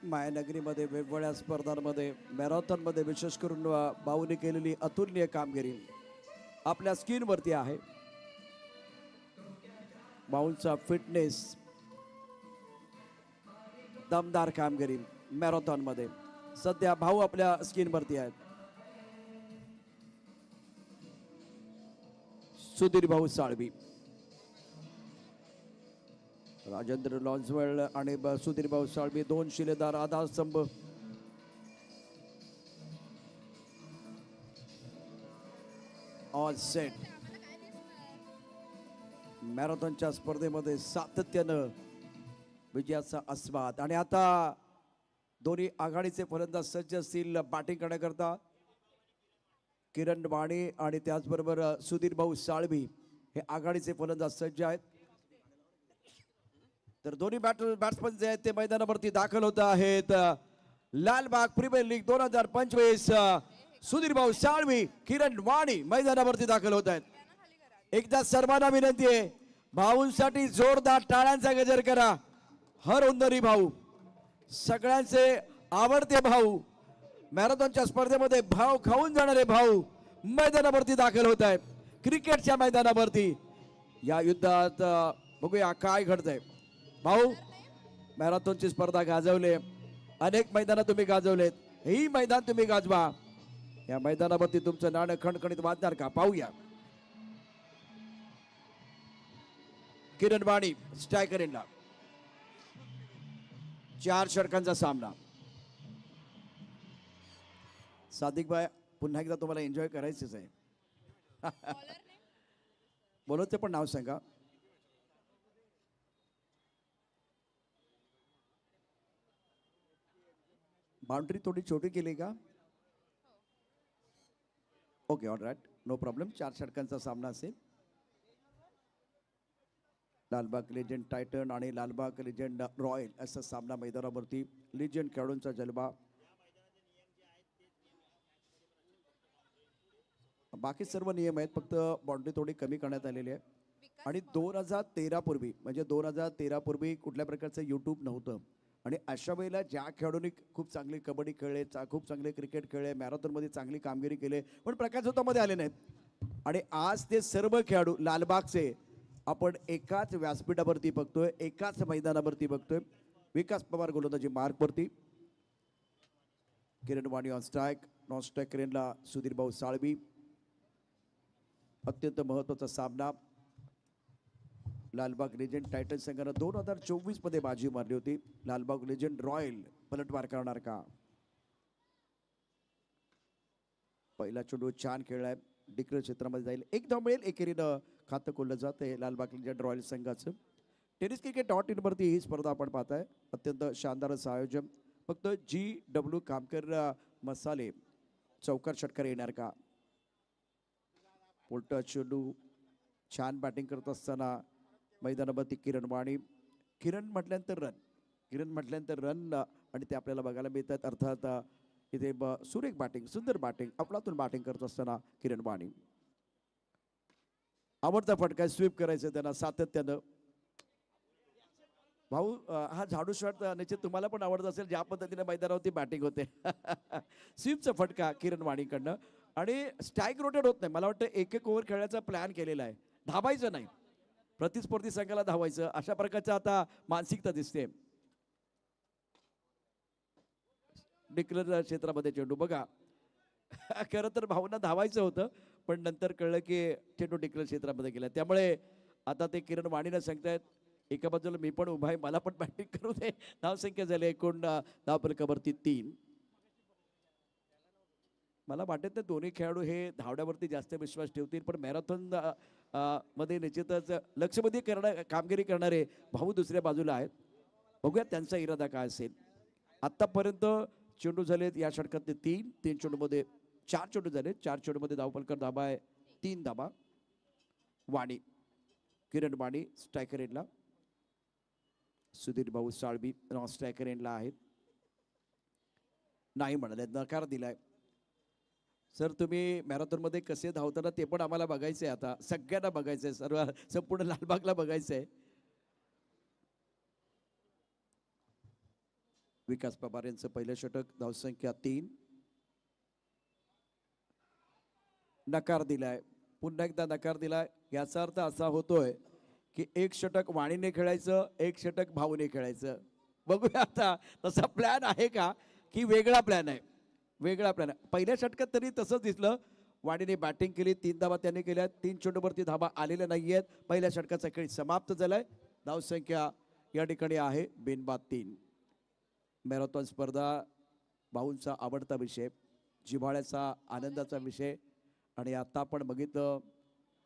मायानगरीमध्ये वेगवेगळ्या स्पर्धांमध्ये मॅरेथॉनमध्ये विशेष करून भाऊने केलेली अतुलनीय कामगिरी आपल्या स्क्रीनवरती आहे. भाऊंचा फिटनेस, दमदार कामगिरी मॅरेथॉनमध्ये सध्या भाऊ आपल्या स्क्रीनवरती आहेत. सुधीर भाऊ साळवी, राजेंद्र लॉन्सवेल आणि सुधीर भाऊ साळवी दोन शिलेदार आधारस्तंभ. All set. मॅरेथॉनच्या स्पर्धेमध्ये सातत्यानं विजयाचा आस्वाद. आणि आता दोन्ही आघाडीचे फलंदाज सज्ज असतील बॅटिंग करण्याकरता. किरण वाणी आणि त्याचबरोबर सुधीर भाऊ साळवी हे आघाडीचे फलंदाज सज्ज आहेत. तर दोन्ही बॅट्समन जे आहेत ते मैदानावरती दाखल होत आहेत. लालबाग प्रीमियर लीग 2025 सुधीर भाऊ साळवी, किरण वाणी मैदानावरती दाखल होत आहेत. एकदा सर्वांना विनंती आहे, भाऊंसाठी जोरदार टाळ्यांचा गजर करा. हर उंदरी भाऊ, सगळ्यांचे आवडते भाऊ, मॅरेथॉनच्या स्पर्धेमध्ये भाव खाऊन जाणारे भाऊ मैदानावरती दाखल होत आहेत. क्रिकेटच्या मैदानावरती या युद्धात बघूया काय घडतंय. भाऊ, मॅरेथॉनची स्पर्धा गाजवले, अनेक मैदानात तुम्ही गाजवलेत, ही मैदान तुम्ही गाजवा. या मैदानावरती तुमचं नाणं खणखणीत वाजणार का? पाहूया. किरण वाणी स्ट्रायकर एंडला, 4 षटकांचा सामना. सादिक भाई, पुन्हा एकदा तुम्हाला एन्जॉय करायचंच आहे. बोलवते पण नाव सांगा. बाउंड्री थोडी छोटी केली का? Okay, all right, no problem. 4 षटकांचा सामना असेल. लालबाग लेजंड टायटन आणि लालबाग लेजंड रॉयल असा सामना मैदानावरती. लेजंड खेळाडूंचा जलवा. बाकी सर्व नियम आहेत, फक्त बाउंड्री थोडी कमी करण्यात आलेली आहे. आणि 2013 पूर्वी, म्हणजे 2013 पूर्वी कुठल्या प्रकारचं यूट्यूब नव्हतं. आणि अशा वेळेला ज्या खेळाडूंनी खूप चांगली कबड्डी खेळले, खूप चांगले क्रिकेट खेळले, मॅरेथॉनमध्ये चांगली कामगिरी केली, पण प्रकाश होतामध्ये आले नाहीत. आणि आज ते सर्व खेळाडू लालबागचे आपण एकाच व्यासपीठावरती बघतोय, एकाच मैदानावरती बघतोय. विकास पवार गोलंदाजी मार्कवरती. Kiran Wani on strike, non strike किरणला सुधीर भाऊ साळवी. अत्यंत महत्त्वाचा सामना. लालबाग लेजंड टायटन संघानं 2024 मध्ये बाजी मारली होती. लालबाग लेजंड रॉयल पलटवार करणार का? पहिला चेंडू छान खेळलाय, डिक्लेअर क्षेत्रामध्ये जाईल, एक धाव मिळेल. एकेरीनं खातं खोललं जातं लालबाग लेजंड रॉयल संघाचं. टेनिस क्रिकेट .in वरती ही स्पर्धा आपण पाहताय. अत्यंत शानदार असं आयोजन. फक्त GW कामकर मसाले चौकार षटकार येणार का? उलटा चेंडू छान बॅटिंग करत असताना मैदानावरती किरण वाणी. किरण म्हटल्यानंतर रन आणि ते आपल्याला बघायला मिळतात. अर्थात इथे सुरेख बॅटिंग, सुंदर बॅटिंग, अफलातून बॅटिंग करत असताना किरण वाणी. आवडता फटका स्वीप करायचं त्यांना सातत्यानं. भाऊ, हा झाडू शॉट निश्चित तुम्हाला पण आवडत असेल, ज्या पद्धतीने मैदानावरती बॅटिंग होते. स्वीपचा फटका किरण वाणीकडनं. आणि स्ट्राईक रोटेट होत नाही. मला वाटतं एक ओव्हर खेळायचा प्लॅन केलेला आहे, धावायचं नाही, प्रतिस्पर्धी संघाला धावायचं, अशा प्रकारचं आता मानसिकता दिसते. डिक्लेअर क्षेत्रामध्ये चेंडू बघा. खरं तर भावना धावायचं होतं, पण नंतर कळलं की चेंडू डिक्लेअर क्षेत्रामध्ये गेला. त्यामुळे आता ते किरण वाणीनं सांगतायत, एका बाजूला मी पण उभा आहे, मला पण बॅटिंग करू दे. धावसंख्या झाली एकूण धावफलकावरती 3. मला वाटत नाही दोन्ही खेळाडू हे धावण्यावरती जास्त विश्वास ठेवतील, पण मॅरेथॉन मध्ये निश्चितच लक्षवेधी कामगिरी करणारे भाऊ दुसऱ्या बाजूला आहेत. बघूया त्यांचा इरादा काय असेल. आतापर्यंत चेंडू झालेत या षटकातले 3 चेंडूमध्ये 4 चेंडू झाले. 4 चेंडूमध्ये धावफलक धाबा आहे 3 धाबा. वाणी, किरण वाणी स्ट्रायकर एंडला. सुधीर भाऊ साळवी नॉन स्ट्रायकर एंडला आहेत. नाही म्हणाले, नकार दिलाय. सर, तुम्ही मॅरेथॉनमध्ये कसे धावताना ते पण आम्हाला बघायचं आहे. आता सगळ्यांना बघायचं आहे, संपूर्ण लालबागला बघायचं आहे. विकास पवार यांचं पहिलं षटक, धावसंख्या 3. नकार दिलाय, पुन्हा एकदा नकार दिलाय. याचा अर्थ असा होतोय की एक षटक वाणीने खेळायचं, एक षटक भाऊने खेळायचं. बघूया आता तसा प्लॅन आहे का की वेगळा प्लॅन आहे. वेगळा प्लॅन आहे. पहिल्या षटकात तरी तसंच दिसलं. वाणीने बॅटिंग केली, 3 धावा त्याने केल्या, 3 चेंडूवरती धावा आलेल्या नाहीयेत. पहिल्या षटकाचा खेळ समाप्त झालाय. धावसंख्या या ठिकाणी आहे बिनबाद 3. मॅरेथॉन स्पर्धा भाऊंचा आवडता विषय, जिव्हाळ्याचा आनंदाचा विषय. आणि आता आपण बघितलं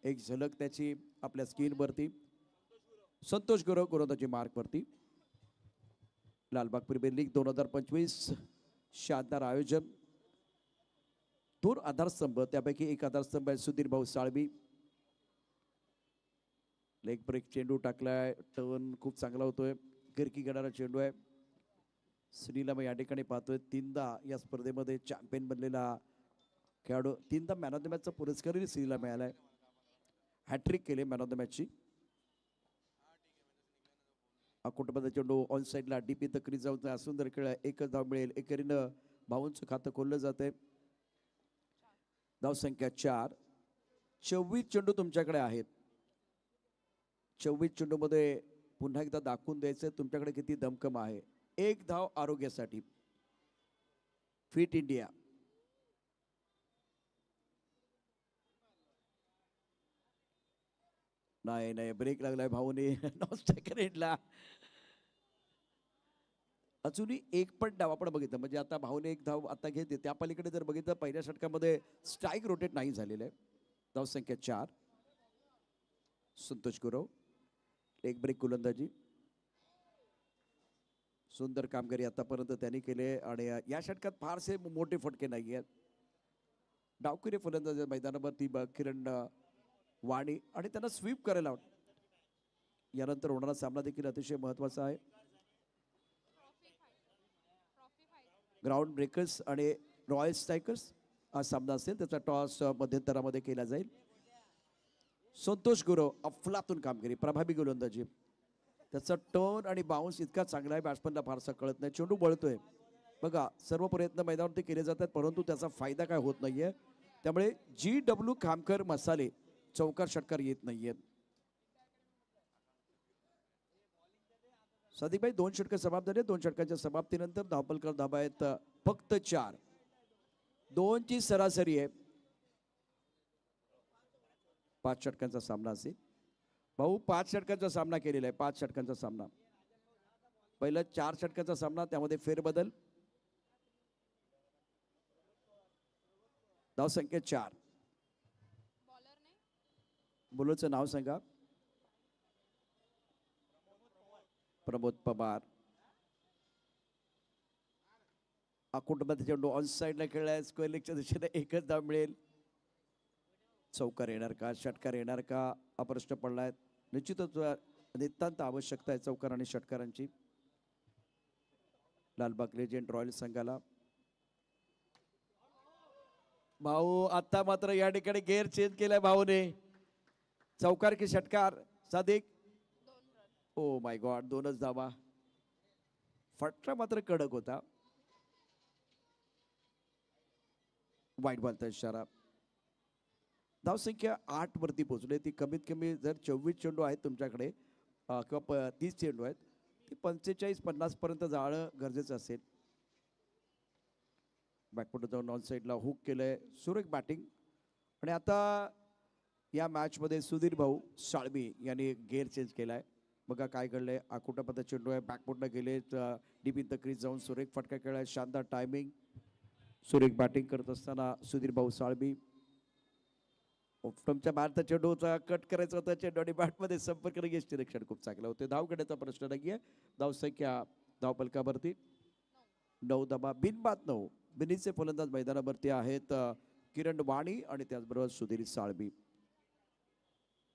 एक झलक त्याची आपल्या स्क्रीनवरती. संतोष गुरव गोलंदाजी मार्कवरती. लालबाग प्रीमियर लीग 2025 शानदार आयोजन. 2 आधारस्तंभ, त्यापैकी एक आधारस्तंभ आहे सुधीर भाऊ साळवी. लेग ब्रेक चेंडू टाकलाय, टर्न खूप चांगला होतोय, गिरकी घेणारा चेंडू आहे. श्रीला या ठिकाणी पाहतोय 3दा या स्पर्धेमध्ये चॅम्पियन बनलेला खेळाडू, 3दा मॅन ऑफ द मॅचचा पुरस्कारही श्रीला मिळालाय. हॅट्रिक केले मॅन ऑफ द मॅचची. कुटुंबाचा चेंडू ऑन साईडला डीपी तकरी जाऊन सुंदर खेळ, एकच धाव मिळेल. एकेरीनं भाऊंचं खातं खोललं जाते. धावसंख्या 4. 24 चेंडू तुमच्याकडे आहेत. 24 चेंडूमध्ये पुन्हा एकदा दाखवून द्यायचं तुमच्याकडे किती दमखम आहे. 1 धाव आरोग्यासाठी. Fit India. नाही नाही, ब्रेक लागलाय भाऊने. सेकंडला अजूनही एक पण डाव आपण बघितलं, म्हणजे आता भाऊने 1 धाव आता घेते. त्या पलीकडे जर बघितलं पहिल्या षटकामध्ये स्ट्राईक रोटेट नाही झालेलं आहे. धावसंख्या 4. संतोष गुरव एक ब्रेक गोलंदाजी. सुंदर कामगिरी आतापर्यंत त्यांनी केले आणि या षटकात फारसे मोठे फटके नाही आहेत. डावखुरी फलंदाज मैदानावरती किरण वाणी आणि त्यांना स्वीप करायला आवडतं. यानंतर होणारा सामना देखील अतिशय महत्त्वाचा आहे. ग्राउंड ब्रेकर्स आणि रॉयल स्ट्रायकर्स हा सामना असेल. त्याचा टॉस मध्यंतरामध्ये केला जाईल. संतोष गुरव अफलातून कामगिरी, प्रभावी गोलंदाजी. त्याचा टर्न आणि बाउन्स इतका चांगला आहे, बॅट्समनला फारसा कळत नाही. चेंडू बळतोय बघा. सर्व प्रयत्न मैदानावरती केले जातात परंतु त्याचा फायदा काय होत नाहीये. त्यामुळे GW खामकर मसाले चौकार षटकार येत नाहीयेत. सादिकभाई 2 षटकं समाप्त झाले. 2 षटकांच्या समाप्तीनंतर धावपलकर धाबा आहेत फक्त 4. 2ची सरासरी आहे. 5 षटकांचा सामना असेल. भाऊ 5 षटकांचा सामना केलेला आहे. 5 षटकांचा सामना. पहिला 4 षटकांचा सामना, त्यामध्ये फेरबदल. धावसंख्या 4. बॉलरचं नाव सांगा. प्रमोद पवार. कुटुंबाचा चेंडू ऑन साईडला खेळलाय. स्क्वेअर लेगच्या दिशेने एकच धाव मिळेल. चौकार येणार का, षटकार येणार का हा प्रश्न पडलाय. निश्चितच नितांत आवश्यकता आहे चौकार आणि षटकारांची लालबाग लेजेंड रॉयल संघाला. भाऊ आता मात्र या ठिकाणी गेअर चेंज केलाय भाऊने. चौकार की षटकार सादिक. ओ माय गॉड, 2च धावा. फटका मात्र कडक होता. वाईट बॉलचा इशारा. धावसंख्या 8 वरती पोहोचले. ती कमीत कमी जर 24 चेंडू आहेत तुमच्याकडे किंवा 30 चेंडू आहेत, ती 45-50 पर्यंत जाणं गरजेचं असेल. बॅकफुट जाऊन ऑन साईडला हुक केलंय. सुरेख बॅटिंग. आणि आता या मॅचमध्ये सुधीर भाऊ साळवी यांनी गेअर चेंज केलाय. बघा काय घडलंय. आकुटापदा चेंडू आहे, बॅकफुटला गेले, डीपी तकरीत जाऊन सुरेख फटका खेळाय. शानदार टायमिंग. सुरेख बॅटिंग करत असताना सुधीर भाऊ साळवी. तुमच्या भारता चेंडूचा कट करायचा होता. चेंडू आणि बॅटमध्ये संपर्क लगेच निरीक्षण खूप चांगलं होते. धाव घेण्याचा प्रश्न नाहीये. धावसंख्या धावपलकावरती 9 धावा. बिनबाद 9. बिनीचे फलंदाज मैदानावरती आहेत किरण वाणी आणि त्याचबरोबर सुधीर साळवी.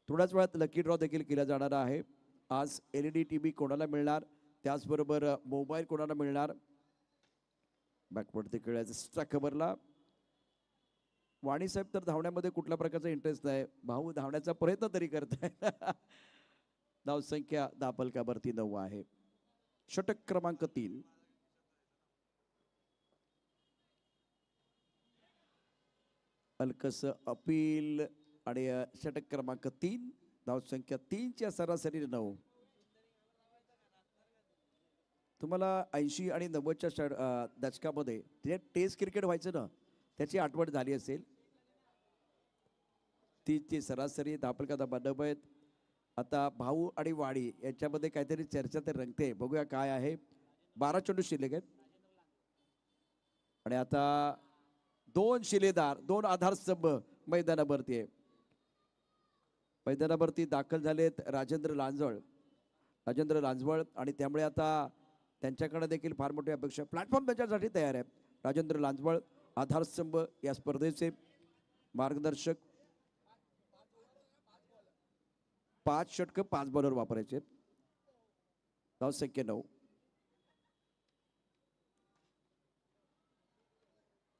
थोड्याच वेळात लकी ड्रॉ देखील केला जाणार आहे. आज LED TV कोणाला मिळणार, त्याचबरोबर मोबाईल कोणाला मिळणार. बॅकवर्ड खेळायचं एक्स्ट्रा कव्हरला. वाणी साहेब तर धावण्यामध्ये कुठल्या प्रकारचा इंटरेस्ट नाही. भाऊ धावण्याचा प्रयत्न तरी करताय. धावसंख्या धावपलकावरती 9 आहे. षटक क्रमांक 3. हलकस अपील आणि षटक क्रमांक 3, धावसंख्या 3च्या सरासरी 9. तुम्हाला 80 आणि 90च्या दशकामध्ये जे टेस्ट क्रिकेट व्हायचं ना, त्याची आठवण झाली असेल. 3ची सरासरी, धापलका धाबा 9 आहेत. आता भाऊ आणि वाडी यांच्यामध्ये काहीतरी चर्चा तर रंगते, बघूया काय आहे. 12 चेंडू शिल्लक आहेत आणि आता 2 शिलेदार, 2 आधारस्तंभ मैदानावरती आहे. मैदानावरती दाखल झालेत राजेंद्र लांजवळ आणि त्यामुळे आता त्यांच्याकडे देखील फार मोठी अपेक्षा. प्लॅटफॉर्म त्यांच्यासाठी तयार आहे. राजेंद्र लांजवळ आधारस्तंभ या स्पर्धेचे मार्गदर्शक. 5 षटक 5 बॉलर वापरायचे. धावसंख्या 9.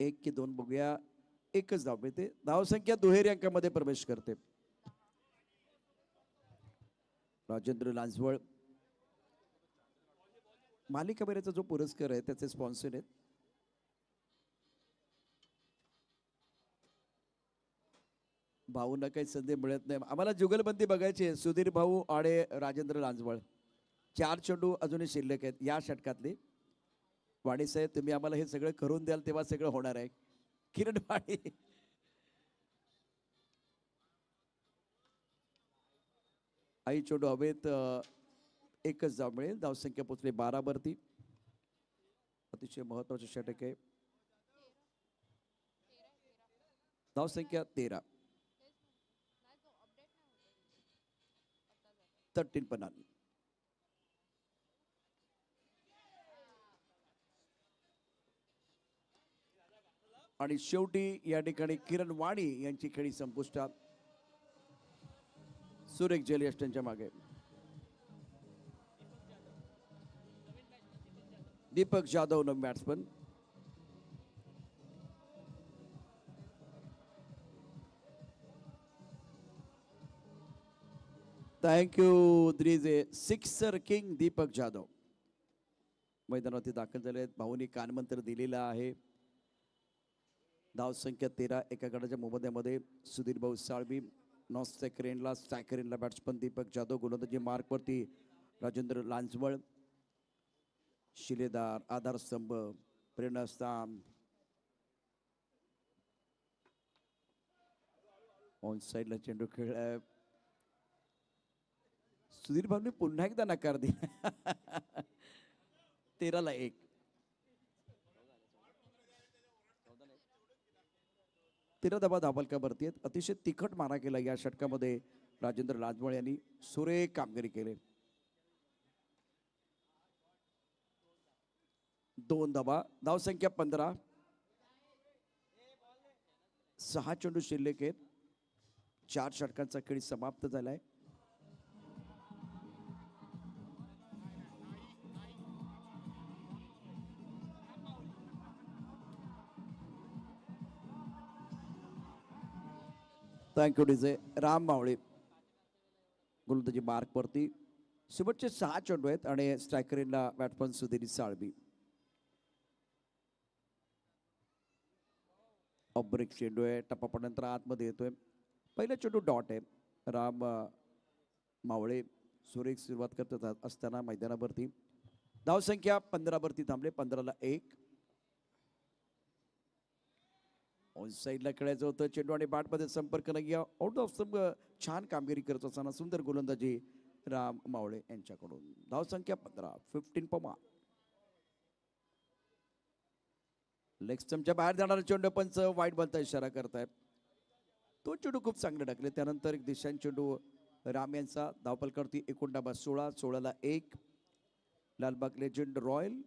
1 की 2 बघूया. एकच धाव मिळते. धावसंख्या दुहेरी अंकामध्ये प्रवेश करते. राजेंद्र लांजवळ मालिका बेरेचा जो पुरस्कार आहे त्याचे स्पॉन्सर आहेत. भाऊंना काही संधी मिळत नाही. आम्हाला जुगलबंदी बघायची आहे. सुधीर भाऊ आणि राजेंद्र लांजवळ. 4 चेंडू अजूनही शिल्लक आहेत या षटकातले. वाणी साहेब, तुम्ही आम्हाला हे सगळं करून द्याल तेव्हा सगळं होणार आहे. किरण वाणी आई चेंडू हवेत. एकच धाव मिळेल. धावसंख्या पोचली 12 वरती. अतिशय महत्वाचे षटक आहे. धावसंख्या 13. 13 पन्नास. आणि शेवटी या ठिकाणी किरण वाणी यांची खेळी संपुष्टात. सुरेख जेलियस्टनच्या मागे दीपक जाधव न batsman. Thank you. There is a sixer king Deepak Jadhav मैदानावरती दाखल झाले आहेत. भाऊनी कानमंत्र दिलेला आहे. धावसंख्या 13. एका गडाच्या मोबदल्यामध्ये सुधीर भाऊ साळवी. नॉन स्ट्रायकरेनला बॅट्समन दीपक जाधव. गोलंदाजी मार्कवरती राजेंद्र लांजवळ. शिलेदार, आधारस्तंभ, प्रेरणास्थान. ऑन साईडला चेंडू खेळलाय. सुधीर भाऊने पुन्हा एकदा नकार दिला. 13ला 1. तेरा धाबा धाबलकावरती आहेत. अतिशय तिखट मारा केला या षटकामध्ये राजेंद्र लांजवळ यांनी. सुरेख कामगिरी केली. 2 धाबा. धावसंख्या 15. 6 चेंडू शिल्लक आहेत. 4 षटकांचा खेळ समाप्त झालाय. Thank you DJ. राम मावळे गोलंदाजी मार्कवरती. शेवटचे 6 चेंडू आहेत आणि स्ट्रायकरला बॅट्समन सुधीर साळवी. ब्रेक चेंडू आहे. टप्पा पडल्यानंतर आतमध्ये येतोय. पहिला चेंडू डॉट आहे. राम मावळे सुरेख सुरुवात करत असताना मैदानावरती. धावसंख्या 15 वरती थांबले. 15ला 1. ऑन साईडला खेळायचं होतं. चेंडू आणि बॅटमध्ये संपर्क नाही. आउट ऑफ स्टंप छान कामगिरी करत असताना सुंदर गोलंदाजी राम मावळे यांच्याकडून. धावसंख्या 15. 15 पमा. लेग स्टंपच्या बाहेर जाणारा चेंडू पंच वाईट बॉलचा इशारा करतायत. तो चेंडू खूप चांगले टाकले. त्यानंतर एक दिशांत चेंडू राम यांचा. धावपलकावरती एकूण डाबा 16. 16ला 1. लालबाग लेजेंड रॉयल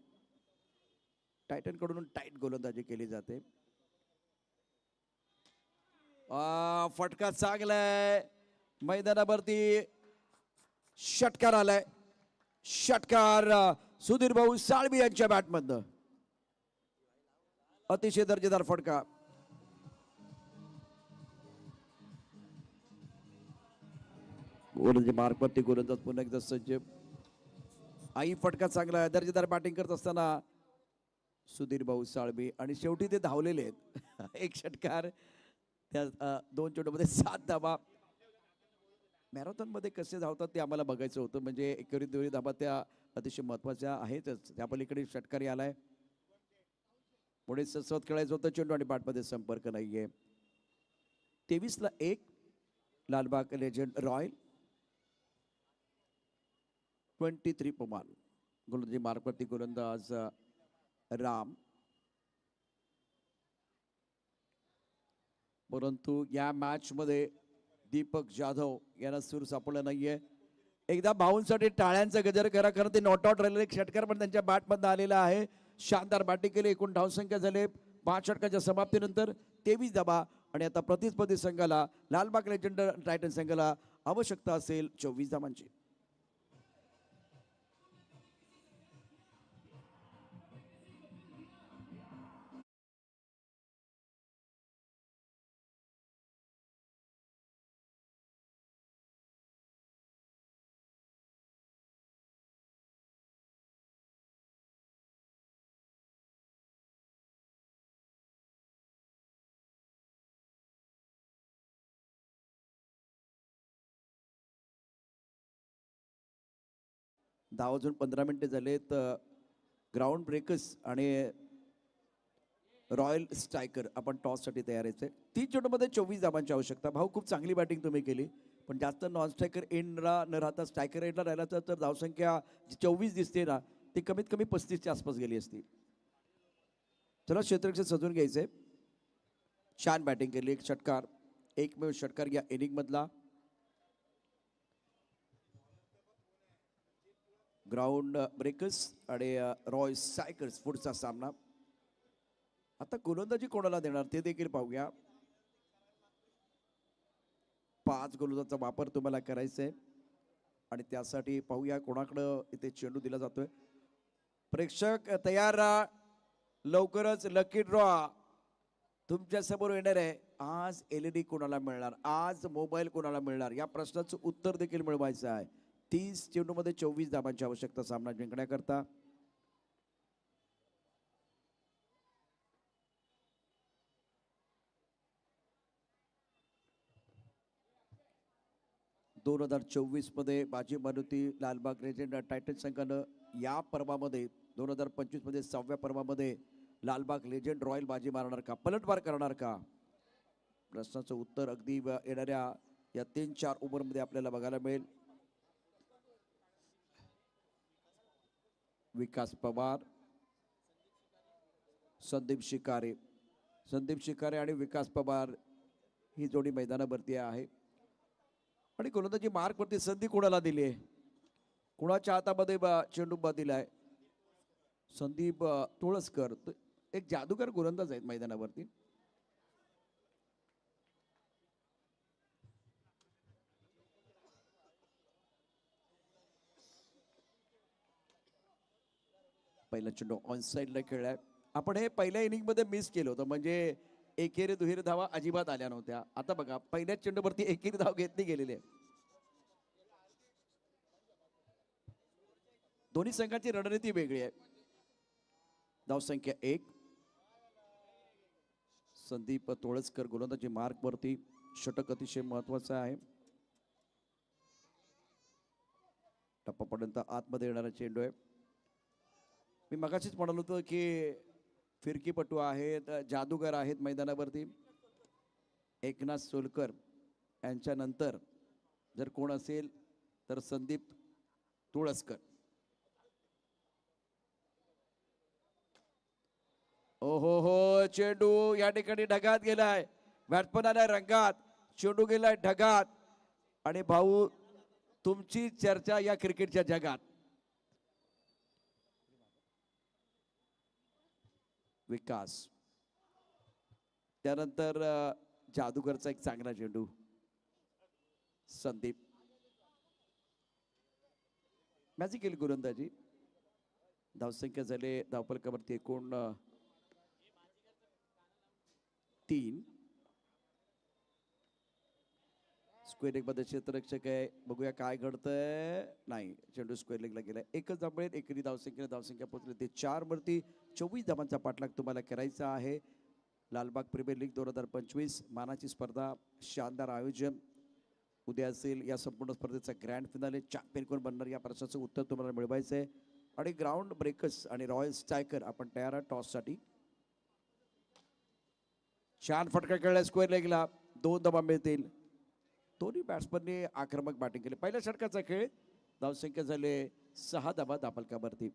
टायटन कडून टाईट गोलंदाजी केली जाते. फटका चांगलाय. मैदानावरती षटकार आलाय. षटकार सुधीर भाऊ साळवी यांच्या बॅटमधनं. अतिशय दर्जेदार फटका. गोलंदाजी मार्कवरती गोलंदाज पुन्हा एकदा सज्ज. आई फटका चांगला आहे. दर्जेदार बॅटिंग करत असताना सुधीर भाऊ साळवी आणि शेवटी ते धावलेले आहेत. एक षटकार त्या 2 चेंडूमध्ये 7 धावा. मॅरेथॉनमध्ये कसे धावतात ते आम्हाला बघायचं होतं. म्हणजे एकेरी दुहेरी धावा त्या अतिशय महत्त्वाच्या आहेतच. त्या पलीकडे षटकारी आलाय. पुढे ससवत खेळायचं होतं चेंडू आणि बॅटमध्ये संपर्क नाहीये. 23 ला 1 लालबाग लेजंड रॉयल. 23 पमाल. गोलंदाजी मार्कवरती गोलंदाज राम. परंतु या मॅच मध्ये दीपक जाधव यांना सूर सापडला नाहीये. एकदा भाऊंसाठी टाळ्यांचा गजर करा, कारण ते नॉट आउट राहिलेले षटकार पण त्यांच्या बॅटमधून आलेला आहे. शानदार बॅटिंग केली. एकूण धावसंख्या झाले 5 षटकाच्या समाप्तीनंतर 23 धावा. आणि आता प्रतिस्पर्धी संघाला लालबाग लेजंड टायटन संघाला आवश्यकता असेल 24 धावांची. धाव अजून 15 मिनिटे झालेत. ग्राउंड ब्रेकर्स आणि रॉयल स्ट्रायकर आपण टॉससाठी तयार आहे. 3 चेंडूमध्ये 24 धावांची आवश्यकता. भाऊ खूप चांगली बॅटिंग तुम्ही केली, पण जास्त नॉन स्ट्रायकर एंडला न राहता स्ट्रायकर एंडला राहिला तर धावसंख्या जी 24 दिसते ना, ती कमीत कमी 35च्या आसपास गेली असती. चला क्षेत्ररक्षण सजून घ्यायचंय. छान बॅटिंग केली. एक षटकार, एकमेव षटकार या इनिंग मधला. ग्राउंड ब्रेकर्स आणि रॉयल स्ट्रायकर्स पुढचा सामना. आता गोलंदाजी कोणाला देणार ते देखील पाहूया. 5 गोलंदाजांचा वापर तुम्हाला करायचा आहे आणि त्यासाठी पाहूया कोणाकडं इथे चेंडू दिला जातोय. प्रेक्षक तयार राहा. लवकरच लकी ड्रॉ तुमच्या समोर येणार आहे. आज LED कोणाला मिळणार, आज मोबाईल कोणाला मिळणार, या प्रश्नाचं उत्तर देखील मिळवायचं आहे. 30 चेंडूमध्ये 24 धावांची आवश्यकता सामना जिंकण्याकरता. दोन 2024 मध्ये बाजी मारुती लालबाग लेजंड टायटन संघानं या पर्वामध्ये 2025 मध्ये 6व्या पर्वामध्ये लालबाग लेजंड रॉयल बाजी मारणार का, पलटवार करणार का? प्रश्नाचं उत्तर अगदी येणाऱ्या या 3-4 ओव्हरमध्ये आपल्याला बघायला मिळेल. विकास पवार, संदीप शिकारे आणि विकास पवार ही जोडी मैदानावरती आहे. आणि गोलंदाजी मार्कवरती संधी कोणाला दिली आहे, कुणाच्या हातामध्ये चेंडू दिलाय? संदीप तुळसकर. एक जादूगार गोलंदाज आहेत मैदानावरती. पहिला चेंडू ऑन साईडला खेळलाय. आपण हे पहिल्या इनिंग मध्ये मिस केलं होतं, म्हणजे एकेरी दुहेरी धावा अजिबात आल्या नव्हत्या. आता बघा पहिल्याच चेंडूवरती एकेरी धाव घेतली गेलेली आहे. दोन्ही संघाची रणनीती वेगळी आहे. धावसंख्या 1. संदीप तोळसकर गोलंदाजी मार्कवरती. षटक अतिशय महत्वाचं आहे. टप्पापर्यंत आतमध्ये येणारा चेंडू आहे. मी मगाशीच म्हणालो होतो की फिरकीपटू आहेत, जादूगार आहेत मैदानावरती. एकनाथ सोलकर यांच्यानंतर जर कोण असेल तर संदीप तुळसकर. ओहो हो, चेंडू या ठिकाणी ढगात गेलाय. बॅट्समन आलाय रंगात, चेंडू गेलाय ढगात. आणि भाऊ तुमची चर्चा या क्रिकेटच्या जगात. विकास, त्यानंतर जादूगरचा एक चांगला चेंडू. संदीप मॅजिकल गोलंदाजी. धावसंख्या झाले धावफलकावरती एकूण 3. स्क्वेअर लेग मध्ये क्षेत्ररक्षक आहे. बघूया काय घडतंय. नाही, चेंडू स्क्वेअर लेगला गेलाय. एकच धाबळेत धावसंख्या पोहोचली ते 4 वरती. 24 धावांचा पाठलाग तुम्हाला करायचा आहे. लालबाग प्रीमियर लीग 2025 मानाची स्पर्धा, शानदार आयोजन. उद्या असेल या संपूर्ण स्पर्धेचा ग्रँड फिनाले. चॅम्पियन कोण बनणार या प्रश्नाचं उत्तर तुम्हाला मिळवायचं आहे. आणि ग्राउंड ब्रेकर्स आणि रॉयल स्ट्रायकर आपण तयार आहात टॉससाठी. छान फटका खेळला स्क्वेअर लेगला. 2 धावा मिळतील. दोन्ही बॅट्समनने आक्रमक बॅटिंग केली. पहिल्या षटकाचा खेळ. धावसंख्या झाले 6 धावा दापलकावरती.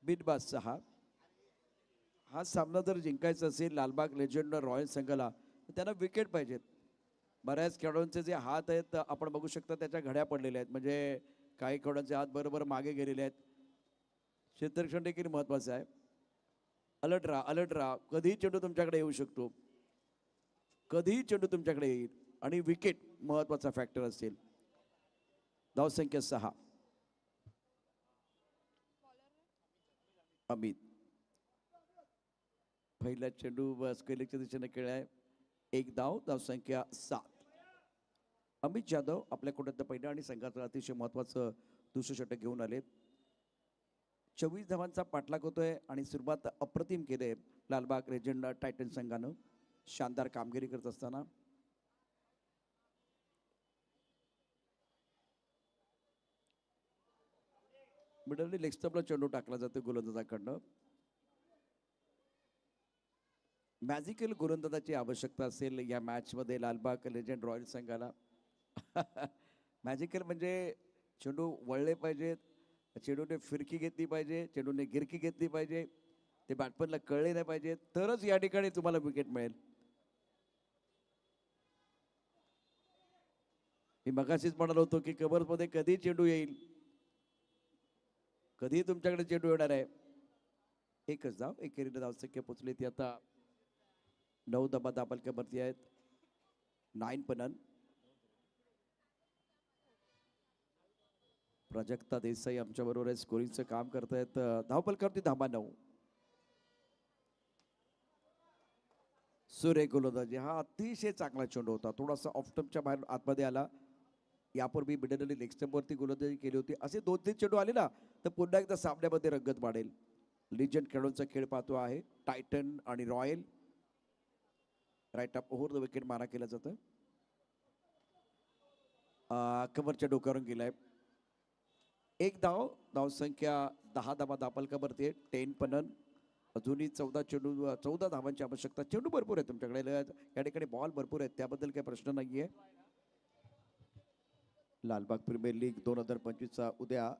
बिनबाद 6. हा सामना जर जिंकायचा असेल लालबाग लेजंड रॉयल संघाला तर त्यांना विकेट पाहिजेत. बऱ्याच खेळाडूंचे जे हात आहेत आपण बघू शकता त्याच्या घड्या पडलेल्या आहेत. म्हणजे काही खेळाडूंचे हात बरोबर मागे गेलेले आहेत. क्षेत्ररक्षण देखील महत्वाचं आहे. अलर्ट राहा, अलर्ट राहा. कधीही चेंडू तुमच्याकडे येऊ शकतो. कधीही चेंडू तुमच्याकडे येईल. आणि विकेट महत्वाचा फॅक्टर असेल. धावसंख्या 6. अमित पहिला चेंडू स्क्वेअरच्या दिशेने खेळाय. 1 धाव. धावसंख्या 7. अमित जाधव आपल्या कोट्यातलं पहिलं आणि संघाचं अतिशय महत्वाचं दुसरं षटक घेऊन आले. 24 धावांचा पाठलाग होतोय आणि सुरुवात अप्रतिम केले लालबाग लेजंड टायटन संघानं शानदार कामगिरी करत असताना. मिडल लेग स्टंपला चेंडू टाकला जातो गोलंदाजाकडनं. मॅजिकल गोलंदाजाची आवश्यकता असेल या मॅच मध्ये लालबाग लेजंड रॉयल संघाला. मॅजिकल म्हणजे चेंडू वळले पाहिजेत, चेंडूने फिरकी घेतली पाहिजे, चेंडूने गिरकी घेतली पाहिजे, ते बॅट्समनला कळले नाही पाहिजे, तरच या ठिकाणी तुम्हाला विकेट मिळेल. मी मगाशीच म्हणालो होतो की कव्हरमध्ये कधी चेंडू येईल, कधी तुमच्याकडे चेंडू येणार आहे. एकच धाव. एकेरीला धावसंख्या पोचली ती आता 9 धावा दाबलक्यावरती आहेत. 9 पनन. प्राजक्ता देसाई आमच्या बरोबर आहे, स्कोरिंगचं काम करतायत. धावपलकावरती धावा 9. सुरेख गोलंदाजी. हा अतिशय चांगला चेंडू होता. थोडासा ऑफ स्टंपच्या बाहेर आतमध्ये आला. यापूर्वी मिडल लेग स्टंपवरती गोलंदाजी केली होती. असे 2-3 चेंडू आले ना तर पुन्हा एकदा सामन्यामध्ये रंगत वाढेल. लिजंड खेळाडूंचा खेळ पाहतो आहे. टायटन आणि रॉयल. राईट अप ओव्हर द विकेट मारा केला जातं. कव्हरच्या डोक्यावरून गेलाय. 1 धाव. धावसंख्या 10 धावा दापलकावरती. 10 पनन. अजूनही 14 चेंडू 14 धावांची आवश्यकता. चेंडू भरपूर आहे तुमच्याकडे. या ठिकाणी बॉल भरपूर आहेत, त्याबद्दल काही प्रश्न नाहीये. लालबाग प्रीमियर लीग 2025 उद्या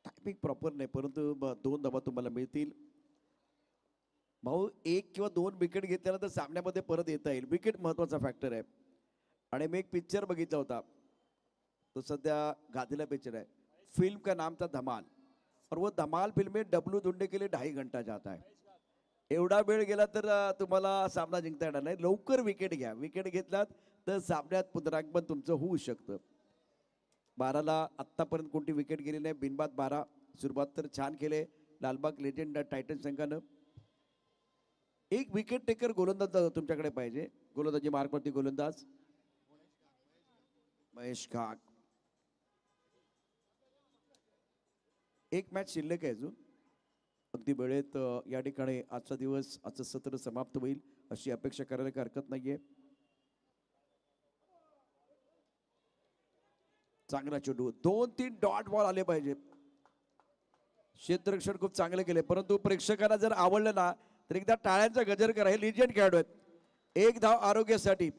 टायमिंग प्रॉपर नाही, परंतु 2 धावा तुम्हाला मिळतील. भाऊ 1 किंवा 2 विकेट घेतल्यानंतर सामन्यामध्ये परत येता येईल. विकेट महत्वाचा फॅक्टर आहे. आणि मी एक पिक्चर बघितला होता, तो सध्या गादीला पिक्चर आहे. फिल्म का नाम था धमाल. और वो धमाल फिल्म में डब्लू ढूंढने के लिए 2.5 घंटा जाता है. एवढा वेळ गेला तर तुम्हाला सामना जिंकता येणार नाही. लवकर विकेट घ्या. विकेट घेतलात तर सामन्यात पुनरागमन तुमचं होऊ शकतं. 12ला आत्तापर्यंत कोणती विकेट गेली नाही. बिनबाद 12. सुरुवात तर छान केले लालबाग लेजंड टायटन संघानं. एक विकेट टेकर गोलंदाज तुमच्याकडे पाहिजे. गोलंदाजी मार्कवरती गोलंदाज महेश घाग. एक मॅच शिल्लक आहे अजून. अगदी वेळेत या ठिकाणी आजचा दिवस, आजचं सत्र समाप्त होईल अशी अपेक्षा करायला काही हरकत नाहीये. चांगला चेंडू. 2-3 डॉट बॉल आले पाहिजे. क्षेत्ररक्षण खूप चांगले केले, परंतु प्रेक्षकांना जर आवडलं ना तर एकदा टाळ्यांचा गजर करा. हे लिजंड खेळाडू आहेत. 1 धाव आरोग्यासाठी.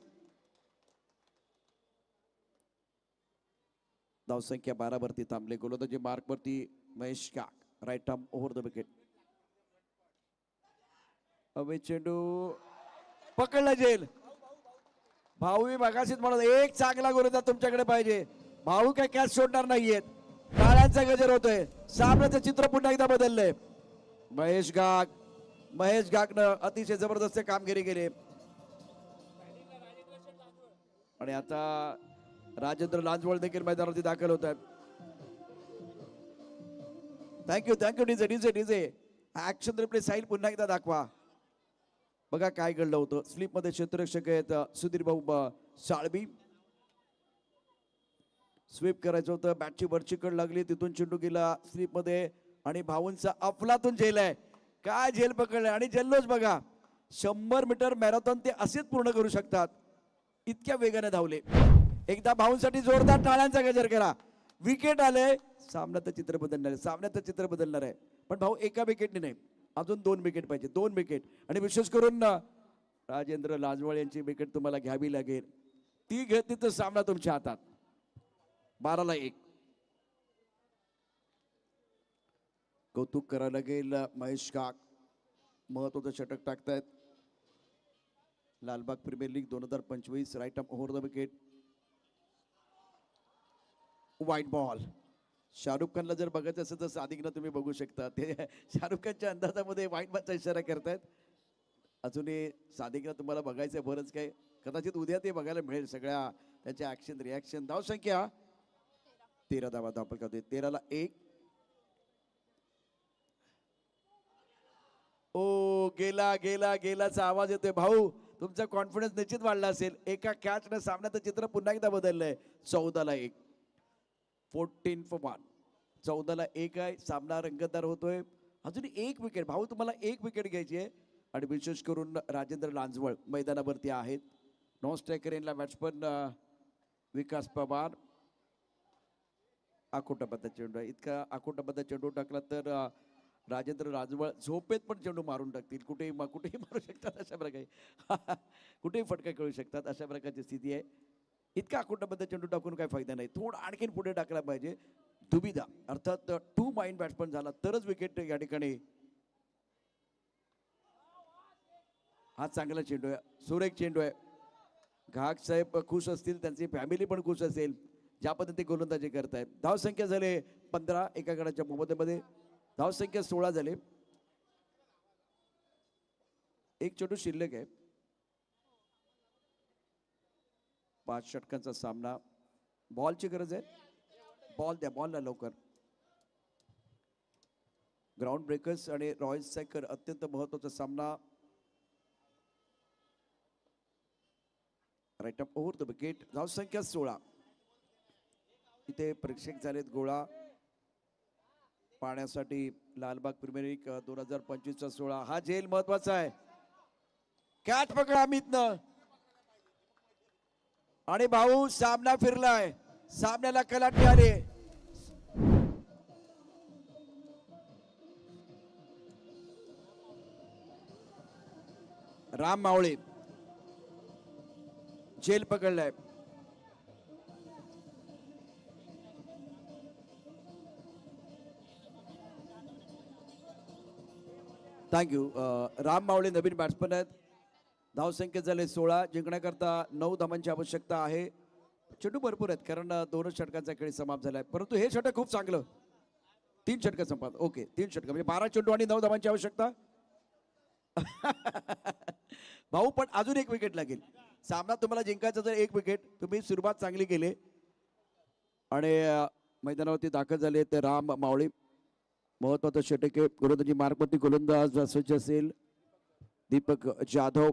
धावसंख्या 12 वरती थांबले. गोलंदाजी मार्क वरती महेश काक. Right arm over the wicket. Away चेंडू पकडला जाईल. भाऊ मी मगाशीच म्हणत एक चांगला गोलंदाज तुमच्याकडे पाहिजे. भाऊ काय कॅच सोडणार नाहीयेत. टाळ्यांचा गजर होतोय. सामन्याचं चित्र पुन्हा एकदा बदललंय. महेश गाग. महेश गागनं अतिशय जबरदस्त कामगिरी केली. आणि आता राजेंद्र लांजवळ देखील मैदानावरती दाखल होत आहेत. Thank you DJ. Action replay Sail पुन्हा एकदा दाखवा. बघा काय घडलं होतं. स्लिपमध्ये क्षेत्ररक्षक आहेत सुधीर भाऊ साळवी. स्वीप करायचं होतं, बॅटची वरची कड लागली, तिथून चेंडू गेला स्लिपमध्ये आणि भाऊंचा अफलातून झेल आहे. काय झेल पकडलाय आणि जल्लोष बघा. 100 मीटर मॅरेथॉन ते असेच पूर्ण करू शकतात, इतक्या वेगाने धावले. एकदा भाऊंसाठी जोरदार टाळ्यांचा गजर करा. विकेट आले, सामन्याचं चित्र बदलणार आहे, सामन्याचं चित्र बदलणार आहे. पण भाऊ एका विकेटने नाही, अजून 2 विकेट पाहिजे, 2 विकेट. आणि विशेष करून राजेंद्र लाजवळ यांची विकेट तुम्हाला घ्यावी लागेल. ती घेतली तर सामना तुमच्या हातात. 12-1. कौतुक करायला लागेल महेश काक, महत्वाचं षटक टाकतायत. लालबाग प्रीमियर लीग 2025 राईट अप over the wicket. Wide ball. Shahrukh खानला जर बघायचं असेल तर सादिकला तुम्ही बघू शकता, ते शाहरुख खानच्या अंदाजामध्ये वाईट बॉलचा इशारा करतायत. अजूनही सादिकला तुम्हाला बघायचंय बरंच काय, कदाचित उद्या ते बघायला मिळेल सगळ्या त्याच्या ऍक्शन रिॲक्शन. धाव संख्या 13 धावा धापल करते. 13-1. ओ गेला गेला गेलाचा आवाज येतोय. भाऊ तुमचा कॉन्फिडन्स निश्चित वाढला असेल. एका कॅचने सामन्याचं चित्र पुन्हा एकदा बदललंय. 14-1. 14-1. 14-1 आहे. सामना रंगतदार होतोय. अजून एक विकेट भाऊ, तुम्हाला एक विकेट घ्यायची आहे. आणि विशेष करून राजेंद्र लांजवळ मैदानावरती आहेत. नॉन स्ट्रायकर यांना बॅट्समन विकास पवार. आखोटाबद्दा चेंडू आहे. इतका आखोटाबद्दा चेंडू टाकला तर राजेंद्र लांजवळ झोपेत पण चेंडू मारून टाकतील. कुठेही मारू शकतात अशा प्रकारे. कुठेही फटका खेळू शकतात अशा प्रकारची स्थिती आहे. इतका आखोटाबद्दा चेंडू टाकून काय फायदा नाही. थोडं आणखीन पुढे टाकला पाहिजे. दुविधा अर्थात 2 माइंड बॅट्समन झाला तरच विकेट या ठिकाणी. हा चांगला चेंडू आहे, सुरेख चेंडू आहे. घाग साहेब खुश असतील, त्यांची फॅमिली पण खुश असेल ज्या पद्धतीने गोलंदाजी करतायत. धाव संख्या झाले 15 एका गडाच्या मोबदल्यामध्ये. धाव संख्या 16 झाले. एक चेंडू शिल्लक आहे. 5 षटकांचा सामना. बॉलची गरज आहे. बॉल द्या, बॉलला लवकर. ग्राउंड ब्रेकर्स आणि रॉयल सॅकर अत्यंत महत्वाचा सामना. राईट अप ओव्हर द विकेट. धाव संख्या 16. इथे प्रेक्षक झालेत गोळा पाहण्यासाठी. लालबाग प्रीमियर लीग 2025चा 16. हा झेल महत्वाचा आहे. कॅच पकडा अमितनं आणि भाऊ सामना फिरलाय. सामन्याला कलाटणी आली. राम मावळे झेल पकडलाय. थँक्यू. राम मावळे नवीन बॅट्समन आहेत. धाव संख्या झाले 16. जिंकण्याकरता 9 धावांची आवश्यकता आहे. चेंडू भरपूर आहेत कारण 2 षटकांचा खेळ समाप्त झालाय. परंतु हे षटक खूप चांगलं. 3 षटक संपत. ओके 3 षटक म्हणजे 12 चेंडू आणि 9 धावांची आवश्यकता. भाऊ पण अजून एक विकेट लागेल. सामना तुम्हाला जिंकायचा जर एक विकेट. तुम्ही सुरुवात चांगली केली आणि मैदानावरती दाखल झाले तर राम मावळे महत्वाचं षटक आहे. गोलंदाजी मार्गवरती गोलंदाज सज्ज असेल. दीपक जाधव,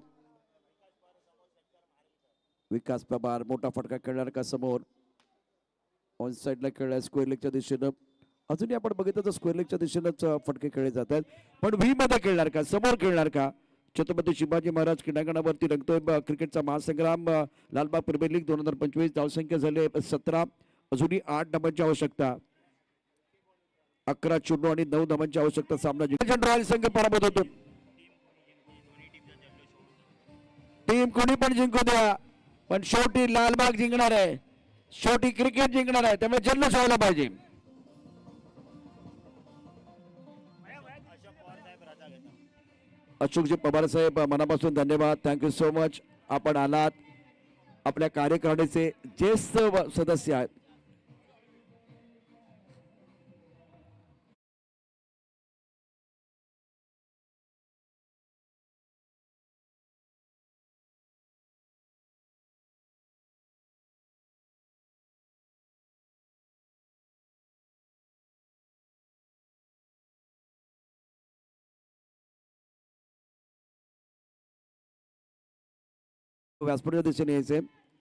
विकास पवार मोठा फटका खेळणार का समोर. ऑन साइडला खेळला स्क्वेअर लेगच्या दिशेनं. अजूनही आपण बघितलं तर स्क्वेअर लेगच्या दिशेनंच फटके खेळले जात आहेत. पण व्ही मध्ये खेळणार का, समोर खेळणार का. छत्रपती शिवाजी महाराज क्रीडांगणावरती रंगतोय क्रिकेटचा महासंग्राम. Lalbaug premier league 2025. धावसंख्या झाली 17. अजूनही 8 धावांची आवश्यकता. 11 चेंडू आणि 9 धावांची आवश्यकता. सामना रॉयल संघ पराभूत होतो. टीम कोणी पण जिंकू द्या पण शेवटी लालबाग जिंकणार आहे. शेवटी क्रिकेट जिंकणार आहे. त्यामुळे जल्लोष व्हायला पाहिजे. अशोकजी पवार साहेब मनापासून धन्यवाद. Thank you so much. आपण आलात. आपल्या कार्यकारिणीचे ज्येष्ठ सदस्य आहेत. व्यासपीठाच्या दिशेने यायचे